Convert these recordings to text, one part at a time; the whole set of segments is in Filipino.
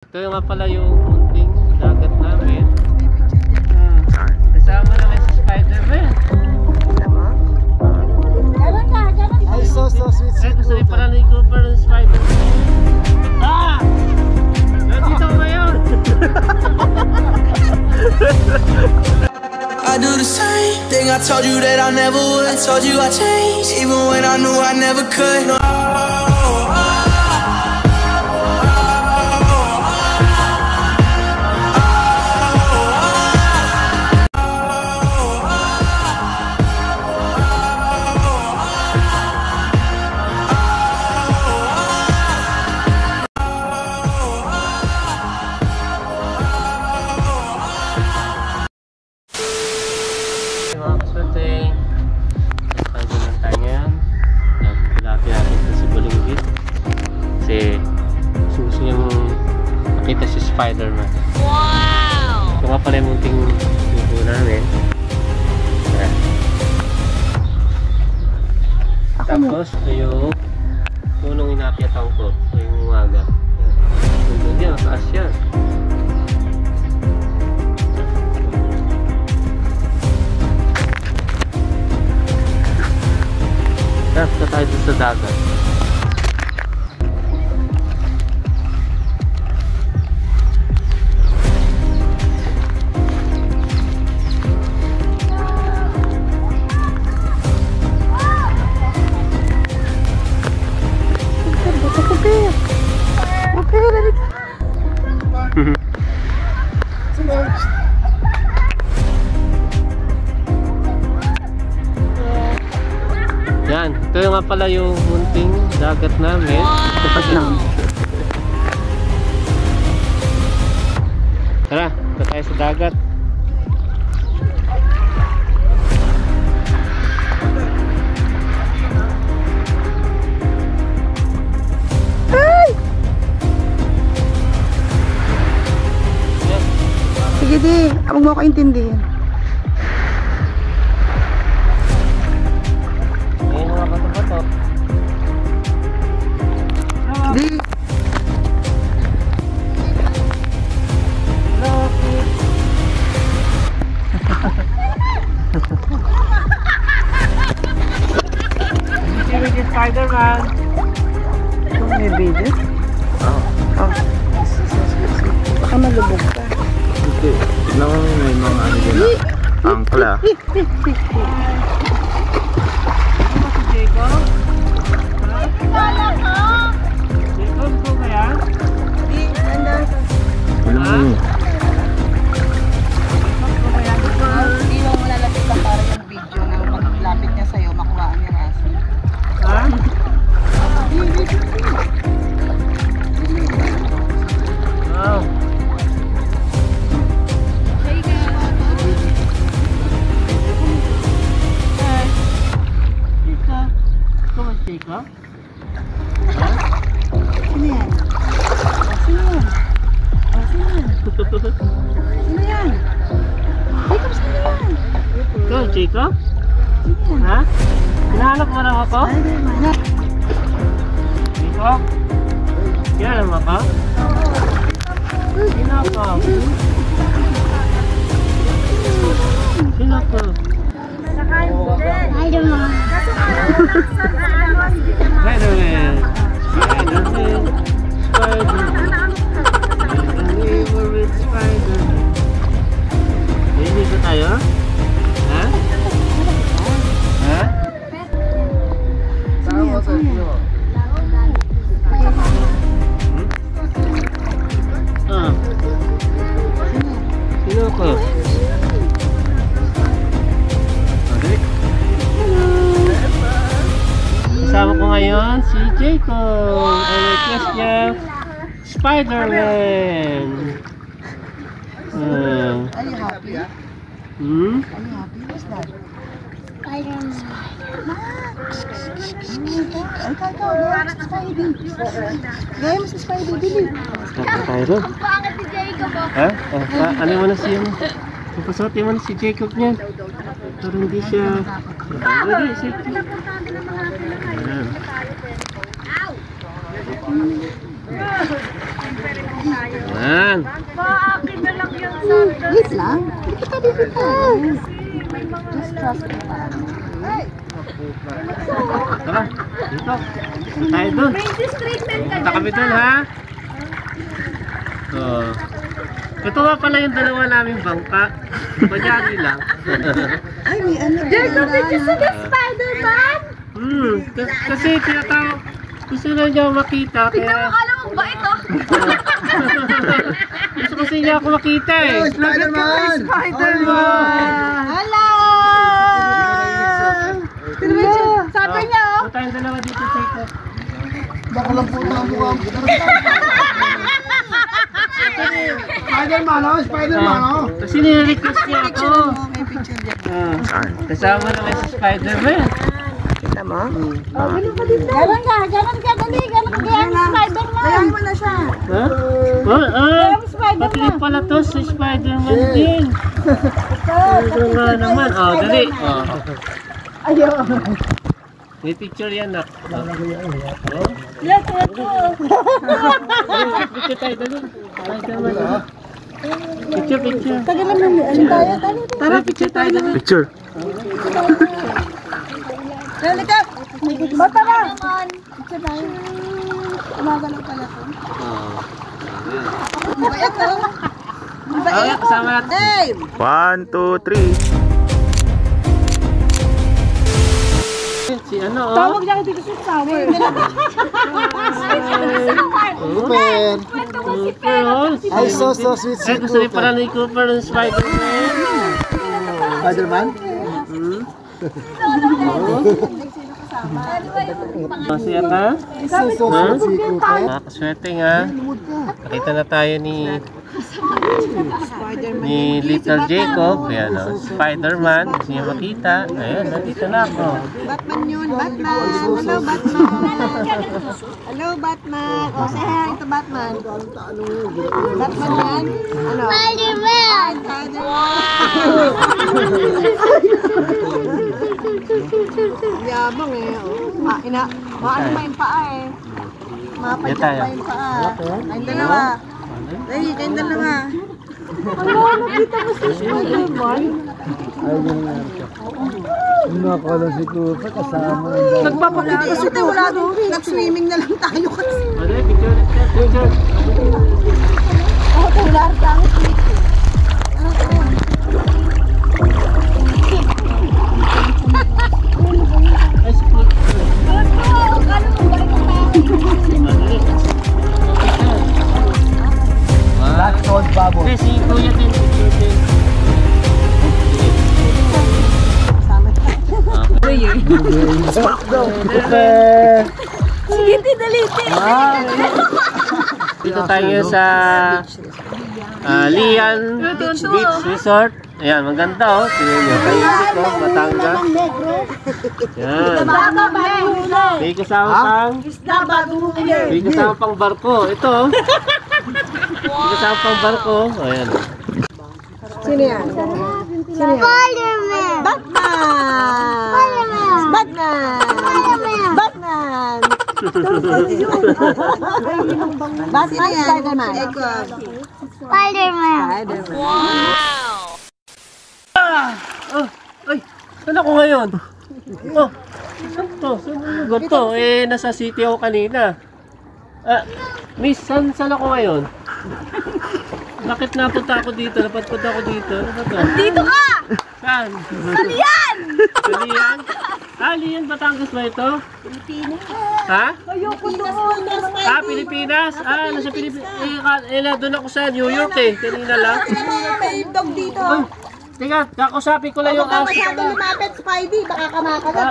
Ito nga pala yung munting dagat namin. Kasama naman si Spider-Man. Ay, so sweet. Eh, gusto rin pala ni Cooper ng Spider-Man. Ah! Nandito ba yun? I do the same thing I told you that I never would. I told you I changed, even when I knew I never could. Mga kaswerte, nagpagod lang tayo ngayon. Nagpilapin natin ito si Bulinggit kasi gusto niyang makita si Spider-Man. Wow! Ito nga pala yung munting luto namin. Tapos ito yung punong inakyatan ko ngayong umaga. Nandun yan, mataas yan. Tapos tayo dun sa dagat. Yan, ito nga pala yung munting dagat namin. Tapat lang. Tara, ito tayo sa dagat. Ay! Sige di, huwag mo ako intindihin. Di. Hindi Spider-Man. May video? Oh. Baka malubog ka. Hindi. Tignan mo may mga ano dyan. Angkla. Jacob? Sino yan? Sino yan? Sino yan? Jacob, sino yan? Ikaw, Jacob? Sino yan? Ha? Hinahanap mo lang ako? Jacob? Kilala mo ako? Sino ako? Sino ako? Spider-Man. Spider-Man. Spider-Man. Spider-Man. Favorite Spider-Man. Hindi ko tayo? Ha? Ha? Sino yan? Ah. Sino ako? Kasama ko ngayon si Jacob. Ang request niya, Spider-Man. Are you happy? Hmm? Are you happy? What's that? Spider-Man. Ay, kakaw. Spidey. Gaya mo si Spidey, bili. Tapos tayo ron. Ang pangit ni Jacob. Ha? Ano mo na siya? Papasutin mo na si Jacob niyan. Pero hindi siya... Hindi, safety. Ayan. Yan. Akin na lang yung sa... Wait lang. Dito ka, dito ka. Just trust me. Tara, dito. Tayo dun. Princess treatment ka Punta kami dun, ha? Ito nga pala yung dalawa naming bangka. Panyari lang. Ay, may ano. Jacob, did you see the Spider-Man? Kasi tinatawag. Gusto na niya makita. Tignan mo, Kaya... kala mo ba ito? Gusto kasi niya ako makita eh. Spider-Man! Spider-Man! Hello! Sabi niya, oh. Ito tayong dalawa dito, Jacob. Baka lang po na mukha mo. Spider-Man, oh. Spider-Man, oh. Kasi nire-request niya ako. May picture dyan. Kasama naman si Spider-Man. Kita mo? Ganon ka, dali. Ganon ka, Spider-Man. Kaya mo na siya. Ha? Pati pala to si Spider-Man din. Ito nga naman. Dali. Ayaw. May picture yan na. Let's go. Picture tayo, dali. Spider-Man. Picture. Tagal naman, ano tayo? Tara, picture tayo, dali. Picture. Dali ka. Bata na. Picture tayo. Umagalaw pala ko. Bayat ko. Okay, kasama natin. 1, 2, 3. Si ano, Tawag niya dito sa tower. Super. Ay, so sweet, Ay, gusto rin pala ni Cooper ng Spider-Man. Spider-Man? Kasi ata? So sweet si Cooper. Nakakaswerte nga. Nakita na tayo ni Little Jacob. Ayan o, Spider-Man. Gusto niya makita. Ayan, nandito na ako. Batman yun, Batman. Hello, Batman. Hello, Batman. O, say hi to Batman. Batman yan? Ano? Spider-Man! Yabang eh. Maano pa yung paa eh. Mapadyak pa yung paa. Kayong dalawa. Dali, kayong dalawa. Ano, nakita mo si Spider-Man? Ay, ganun nga. Nakakala si Cooper kasama. Nagpapakita kasi ito, wala doon. Nag-swimming na lang tayo kasi. Ano, picture. Ako, tular tayo. Ay, si That's called bubble. Hindi, si Kuya din. Cooper! Sige, tidaliti. Dito tayo sa Lian Beach Resort. Ayan, maganda oh. Tingnan nyo. Tahimik oh, Batangas. Ayan. May kasama pang barko. Ito oh. May kasama pang barko. Ayan. Sino yan? Spider-Man! Batman! Batman! Batman! Batman, Spider-Man. Spider-Man! Ay, saan ako ngayon? Saan to? Saan yung lugar to? Nasa city ako kanina. Miss, saan ako ngayon? Bakit napunta ako dito? Napadpad ako dito. Ano ba to? Dito ka! Saan? Sa Lian! Sa Lian? Lian, Batangas ba ito? Pilipinas. Ha? Ayoko doon. Pilipinas? Nasa Pilipinas. Doon ako sa New York eh. Kanina lang. May dog dito. Teka, kakusapin ko lang yung Baka aso. masyado lumapit, Spidey. Baka kamakagat.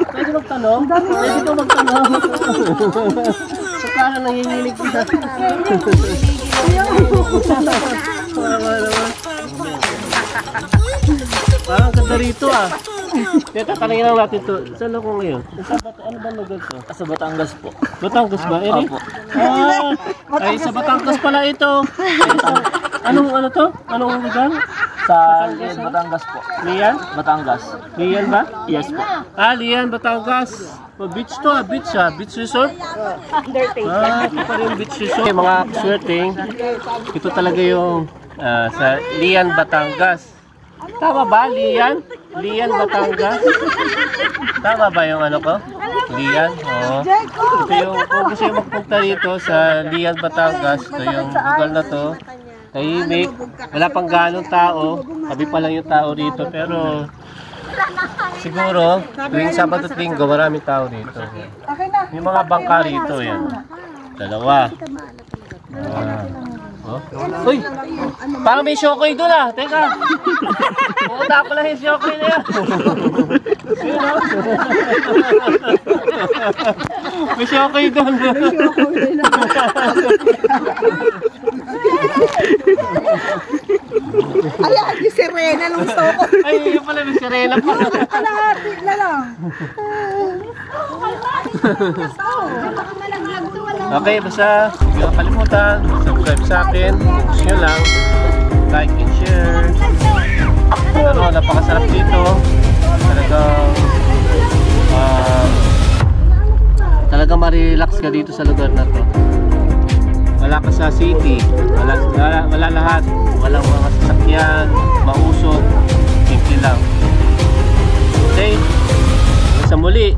Pwede magtanong? Pwede ko magtanong. Saka nanginginig ko na. Parang ganda rito ah. Teka, tanongin lang natin to. Saan ako ngayon? Ano ba lugar to? Sa Batangas po. Batangas ba, Eri? Ay, sa Batangas pala ito. Anong ano to? Anong lugar? Sa Lian, Batangas po. Lian? Batangas. Lian ba? Yes po. Ah, Lian, Batangas. Beach to beach Beach resort? Ito pa rin beach resort. Okay, mga swerting, ito talaga yung sa Lian, Batangas. Tama ba, Lian? Lian, Batangas? Tama ba yung ano ko? Lian? Oo. Ito yung, kung gusto yung magpunta dito sa Lian, Batangas, ito yung lugar na to. Tahimik, wala pang ganong tao, sabi pa lang yung tao dito, pero siguro, tuwing Sabado at Linggo, maraming tao dito. Yung mga bangka rito, yan. Dalawa. Uy! Parang may shokoy doon ah! Teka! Pumunta ko lang yung shokoy na yan! May shokoy doon! Ayan, yung sirena ng soko. Ay, yun pala may sirena pa! Kalahati na lang. Okay, basta huwag nyo kalimutan, subscribe sa akin, gusto nyo lang, like and share. Pero napakasarap dito, talagang ma-relax ka dito sa lugar na to. Wala ka sa city, wala lahat, walang mga sasakyan, mausok, simple lang. Okay, hanggang sa muli.